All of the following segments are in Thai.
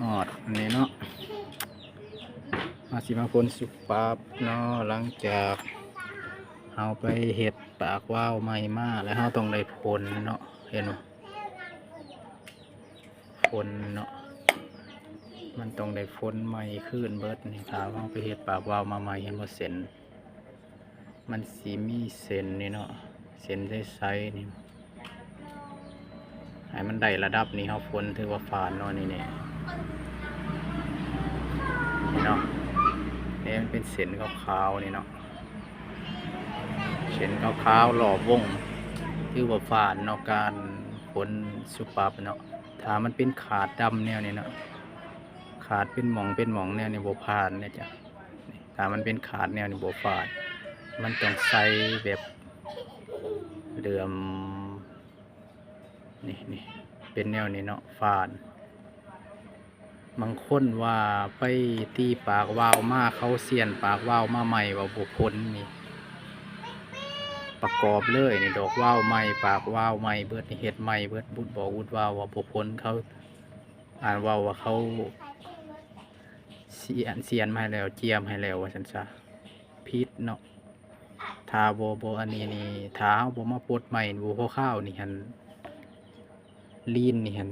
หอดอันนี้เนาะมาสิมาพ่นสุปาบเนาะหลังจากเอาไปเห็ดปากว่าวใหม่มาแล้วเราต้องได้พ่นเนาะเห็นไหมพ่นเนาะมันต้องได้พ่นใหม่ขึ้นเบิดนี่ถ้าเอาไปเห็ดปากว่าวมาใหม่เห็นว่าเส้นมันสีมีเส้นนี่เนาะเส้นใสๆนี่ให้มันได้ระดับนี้เขาพ่นถือว่าผ่านเนาะนี่เนี่ยนี่เนาะนี่มันเป็นเส้นขาวๆนี่เนาะเส้นขาวๆหล่อวงถือว่าผ่านเนาะการพ่นสุปาบเนาะถ้ามันเป็นขาดดำแนวนี้เนาะขาดเป็นหม่องแนวนี้บ่ผ่านเนี่ยจ้ะถ้ามันเป็นขาดแนวนี้บ่ผ่านมันต้องใส่แบบเดิมนี่เป็นแนวนี้เนาะผ่านบางคนว่าไปตีปากว่าวมาเขาเสียนปากว่าวมาใหม่ว่าบ่พ้นนี่ประกอบเลยนี่ดอกว่าวใหม่ปากว่าวใหม่เบิดนี่เฮ็ดใหม่เบิดบุดบอกบุดว่าวว่าบ่พ้นเขาอ่านว่าวว่าเขาเสียนมาให้แล้วเจียมให้แล้วว่าซั่นซะผิดเนาะถ้าบ่อันนี้นี่ถ้าเฮาบ่มาปลดใหม่บ่พอข้าวนี่หั่นลีนนี่หั่น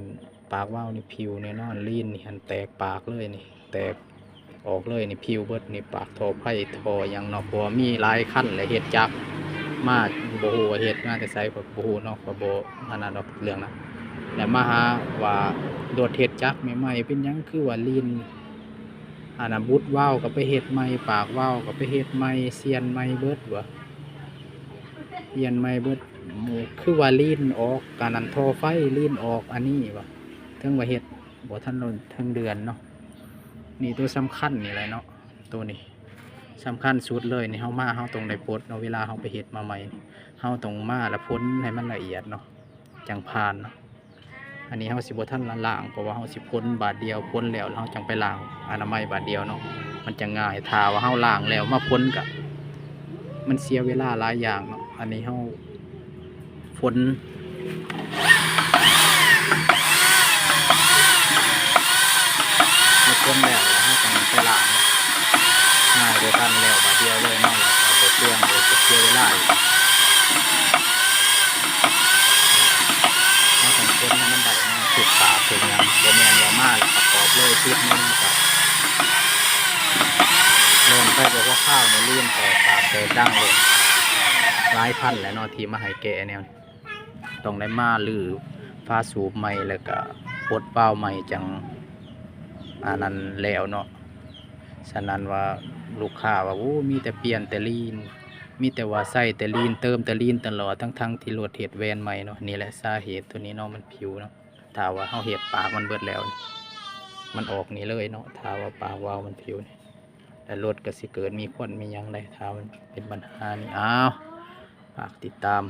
ปากว่าวนี่ผิวแน่นอนลีนนี่หั่นแตกปากเลยนี่แตกออกเลยนี่ผิวเบิดนี่ปากท่อไผ่ท่อหยังเนาะเพราะว่ามีหลายขั้นและเฮ็ดจักมาบ่ฮู้ว่าเฮ็ดมาแต่ไสก็บ่ฮู้เนาะก็บ่อันนั้นดอกเรื่องนั้นแล้วมาหาว่าโดดเฮ็ดจักใหม่ๆเป็นหยังคือว่าลีนอันน่ะบุดว่าวก็ไปเฮ็ดใหม่ปากว่าวก็ไปเฮ็ดใหม่เสียนใหม่เบิดวะเปลี่ยนใหม่เบิดคือว่าลีนออกการนั้นท่อไฟลีนออกอันนี้วะถึงว่าเฮ็ดบ่ทันถึงเดือนเนาะนี่ตัวสำคัญนี่แหละเนาะตัวนี้สำคัญสุดเลยนี่เฮามาเฮาต้องได้ปลดเนาะเวลาเฮาไปเฮ็ดมาใหม่เฮาต้องมาแล้วพ้นให้มันละเอียดเนาะจังผ่านเนาะอันนี้เฮาสิบ่ทันล้างเพราะว่าเฮาสิพ้นบาทเดียวพ้นแล้วเฮาจังไปล้างอนามัยบาทเดียวเนาะมันจะง่ายถ้าว่าเฮาล้างแล้วมาพ้นกับมันเสียเวลาหลายอย่างเนาะอันนี้เฮาพ้นพ้นแล้วเฮาจังไปล้างง่ายกว่ากันแล้วบาทเดียวเลยเนาะแล้วก็บ่เปลืองบ่เสียเวลาพ้นให้มันได้มันถูกปากถูกยังบ่แม่นว่ามาแล้วประกอบเลยทิศนึงก็เริ่มไปบอกว่าข้าวเนี่ยลื่นแต่ปากแต่ดังเลยหลายพันแหละเนาะที่มาให้แกแนวต้องได้มาหรือฟ้าสูบใหม่แล้วก็ปลดเป้าใหม่จังอันนั้นแล้วเนาะฉะนั้นว่าลูกค้าว่าโอ้มีแต่เปลี่ยนแต่ลีนมีแต่ว่าใส่แต่ลีนเติมแต่ลีนตลอดทั้งที่รถเห็ดแวนใหม่เนาะนี่แหละสาเหตุตัวนี้เนาะมันผิวเนาะถ้าว่าเฮาเห็ดปากมันเบิดแล้วมันออกนี่เลยเนาะถ้าว่าปากวาวมันผิวนี่แต่รถก็สิเกิดมีควันมีหยังได้ถ้ามันเป็นปัญหานี่อ้าวฝากติดตาม